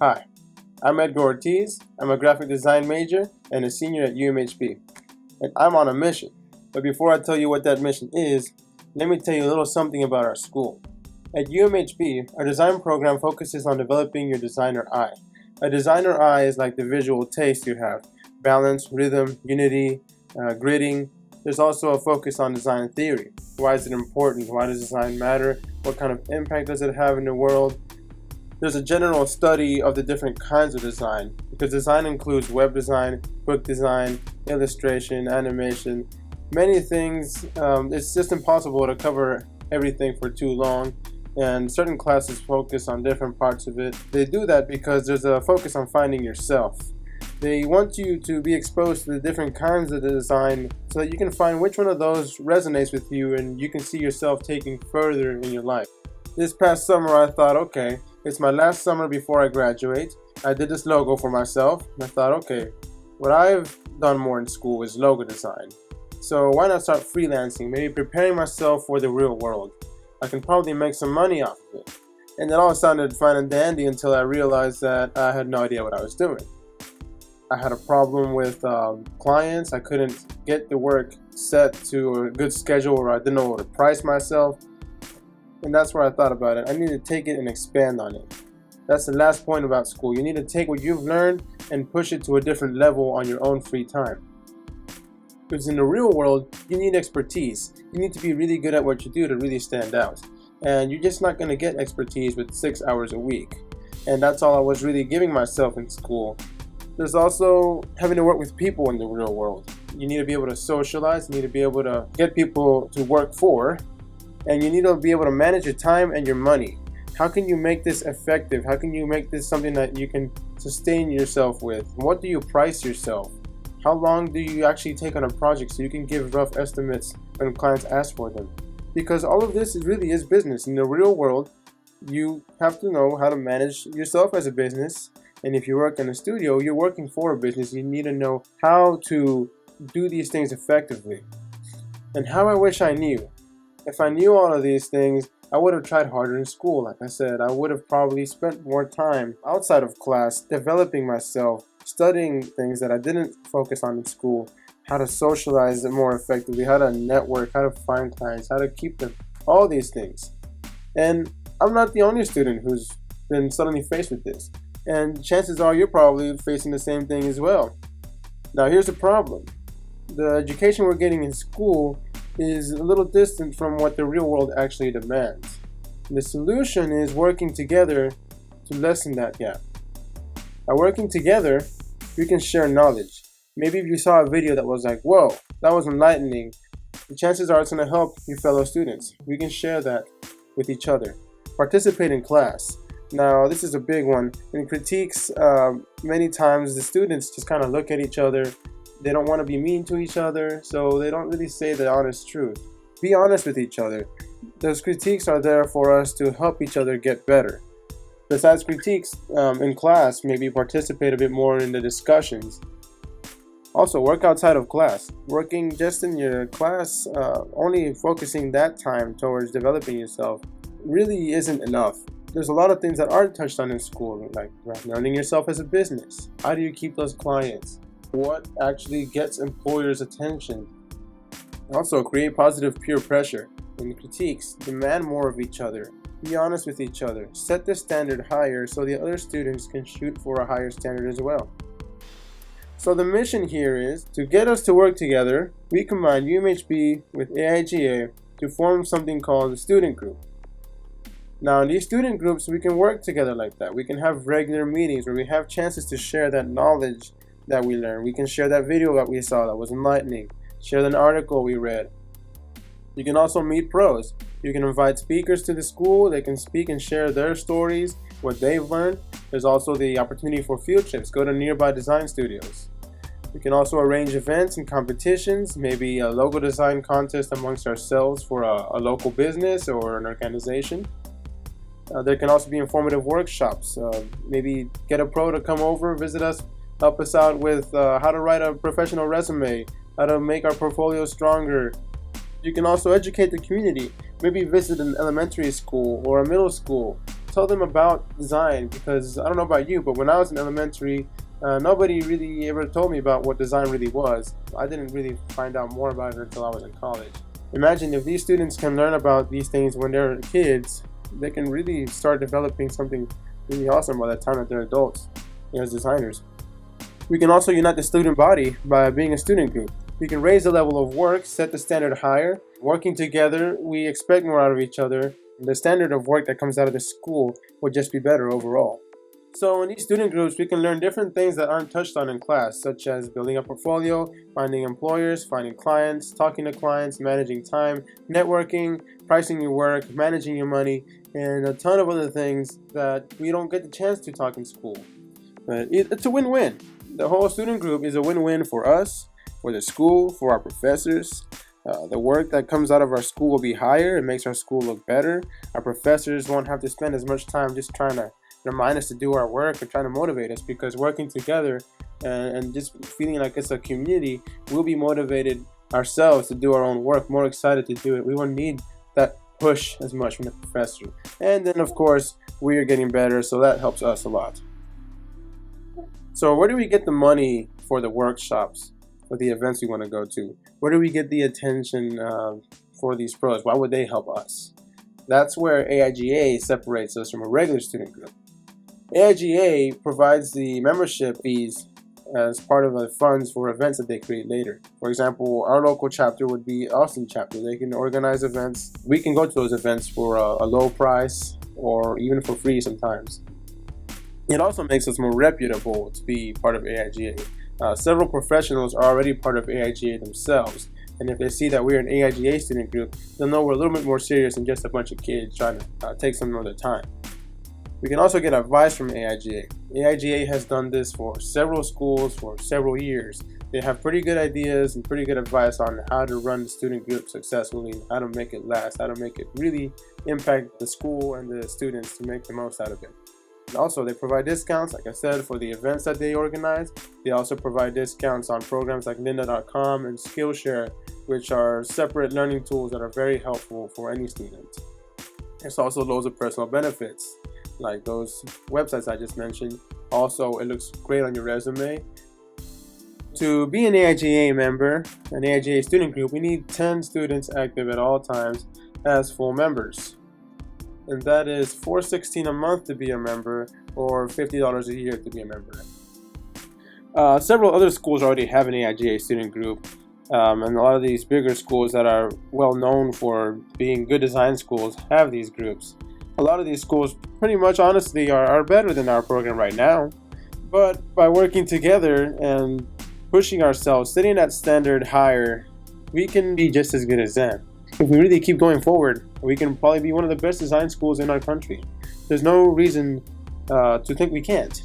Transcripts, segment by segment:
Hi, I'm Edgar Ortiz. I'm a graphic design major and a senior at UMHB. And I'm on a mission. But before I tell you what that mission is, let me tell you a little something about our school. At UMHB, our design program focuses on developing your designer eye. A designer eye is like the visual taste you have. Balance, rhythm, unity, gridding. There's also a focus on design theory. Why is it important? Why does design matter? What kind of impact does it have in the world? There's a general study of the different kinds of design, because design includes web design, book design, illustration, animation, many things. It's just impossible to cover everything for too long, and certain classes focus on different parts of it. They do that because there's a focus on finding yourself. They want you to be exposed to the different kinds of the design so that you can find which one of those resonates with you and you can see yourself taking further in your life. This past summer I thought, okay, it's my last summer before I graduate. I did this logo for myself and I thought, okay, what I've done more in school is logo design. So why not start freelancing, maybe preparing myself for the real world. I can probably make some money off of it. And it all sounded fine and dandy until I realized that I had no idea what I was doing. I had a problem with clients. I couldn't get the work set to a good schedule where I didn't know how to price myself. And that's where I thought about it. I need to take it and expand on it. That's the last point about school. You need to take what you've learned and push it to a different level on your own free time. Because in the real world, you need expertise. You need to be really good at what you do to really stand out. And you're just not going to get expertise with 6 hours a week. And that's all I was really giving myself in school. There's also having to work with people in the real world. You need to be able to socialize. You need to be able to get people to work for. And you need to be able to manage your time and your money. How can you make this effective? How can you make this something that you can sustain yourself with? What do you price yourself? How long do you actually take on a project so you can give rough estimates when clients ask for them? Because all of this really is business. In the real world, you have to know how to manage yourself as a business. And if you work in a studio, you're working for a business. You need to know how to do these things effectively. And how I wish I knew. If I knew all of these things, I would have tried harder in school. Like I said, I would have probably spent more time outside of class developing myself, studying things that I didn't focus on in school, how to socialize it more effectively, how to network, how to find clients, how to keep them, all these things. And I'm not the only student who's been suddenly faced with this. And chances are you're probably facing the same thing as well. Now here's the problem. The education we're getting in school is a little distant from what the real world actually demands. The solution is working together to lessen that gap. By working together, we can share knowledge. Maybe if you saw a video that was like, whoa, that was enlightening, the chances are it's going to help your fellow students. We can share that with each other. Participate in class. Now, this is a big one. In critiques, many times the students just kind of look at each other. They don't want to be mean to each other, so they don't really say the honest truth. Be honest with each other. Those critiques are there for us to help each other get better. Besides critiques, in class, maybe participate a bit more in the discussions. Also, work outside of class. Working just in your class, only focusing that time towards developing yourself really isn't enough. There's a lot of things that aren't touched on in school, like learning yourself as a business. How do you keep those clients? What actually gets employers' attention? Also, create positive peer pressure. In critiques, demand more of each other. Be honest with each other. Set the standard higher so the other students can shoot for a higher standard as well. So the mission here is to get us to work together. We combine UMHB with AIGA to form something called a student group. Now in these student groups, we can work together like that. We can have regular meetings where we have chances to share that knowledge that we learned. We can share that video that we saw that was enlightening. Share an article we read. You can also meet pros. You can invite speakers to the school. They can speak and share their stories, what they've learned. There's also the opportunity for field trips. Go to nearby design studios. We can also arrange events and competitions, maybe a logo design contest amongst ourselves for a local business or an organization. There can also be informative workshops. Maybe get a pro to come over, visit us, help us out with how to write a professional resume, how to make our portfolio stronger. You can also educate the community. Maybe visit an elementary school or a middle school tell them about design, because I don't know about you, but when I was in elementary, nobody really ever told me about what design really was. I didn't really find out more about it until I was in college. Imagine if these students can learn about these things when they're kids, they can really start developing something really awesome by the time that they're adults as designers. We can also unite the student body by being a student group. We can raise the level of work, set the standard higher. Working together, we expect more out of each other. The standard of work that comes out of the school will just be better overall. So in these student groups, we can learn different things that aren't touched on in class, such as building a portfolio, finding employers, finding clients, talking to clients, managing time, networking, pricing your work, managing your money, and a ton of other things that we don't get the chance to talk in school. But it's a win-win. The whole student group is a win-win for us, for the school, for our professors. The work that comes out of our school will be higher. It makes our school look better. Our professors won't have to spend as much time just trying to remind us to do our work or trying to motivate us, because working together and just feeling like it's a community, we'll be motivated ourselves to do our own work, more excited to do it. We won't need that push as much from the professor. And then of course, we are getting better, so that helps us a lot. So where do we get the money for the workshops, for the events we want to go to? Where do we get the attention for these pros? Why would they help us? That's where AIGA separates us from a regular student group. AIGA provides the membership fees as part of the funds for events that they create later. For example, our local chapter would be Austin chapter. They can organize events. We can go to those events for a low price or even for free sometimes. It also makes us more reputable to be part of AIGA. Several professionals are already part of AIGA themselves, and if they see that we're an AIGA student group, they'll know we're a little bit more serious than just a bunch of kids trying to take some of their time. We can also get advice from AIGA. AIGA has done this for several schools for several years. They have pretty good ideas and pretty good advice on how to run the student group successfully, how to make it last, how to make it really impact the school and the students to make the most out of it. And also, they provide discounts, like I said, for the events that they organize. They also provide discounts on programs like lynda.com and Skillshare, which are separate learning tools that are very helpful for any student. There's also loads of personal benefits, like those websites I just mentioned. Also, it looks great on your resume. To be an AIGA member, an AIGA student group, we need 10 students active at all times as full members. And that is $4.16 a month to be a member, or $50 a year to be a member. Several other schools already have an AIGA student group, and a lot of these bigger schools that are well known for being good design schools have these groups. A lot of these schools pretty much honestly are better than our program right now, but by working together and pushing ourselves, setting that standard higher, we can be just as good as them. If we really keep going forward, we can probably be one of the best design schools in our country. There's no reason to think we can't.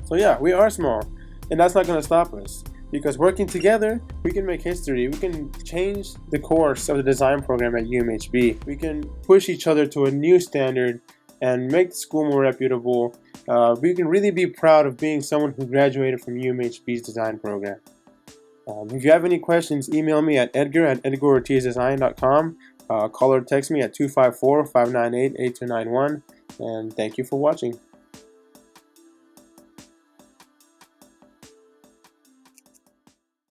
So yeah, we are small, and that's not going to stop us. Because working together, we can make history. We can change the course of the design program at UMHB. We can push each other to a new standard and make the school more reputable. We can really be proud of being someone who graduated from UMHB's design program. If you have any questions, email me at edgar@edgarortizdesign.com. Call or text me at 254-598-8291. And thank you for watching.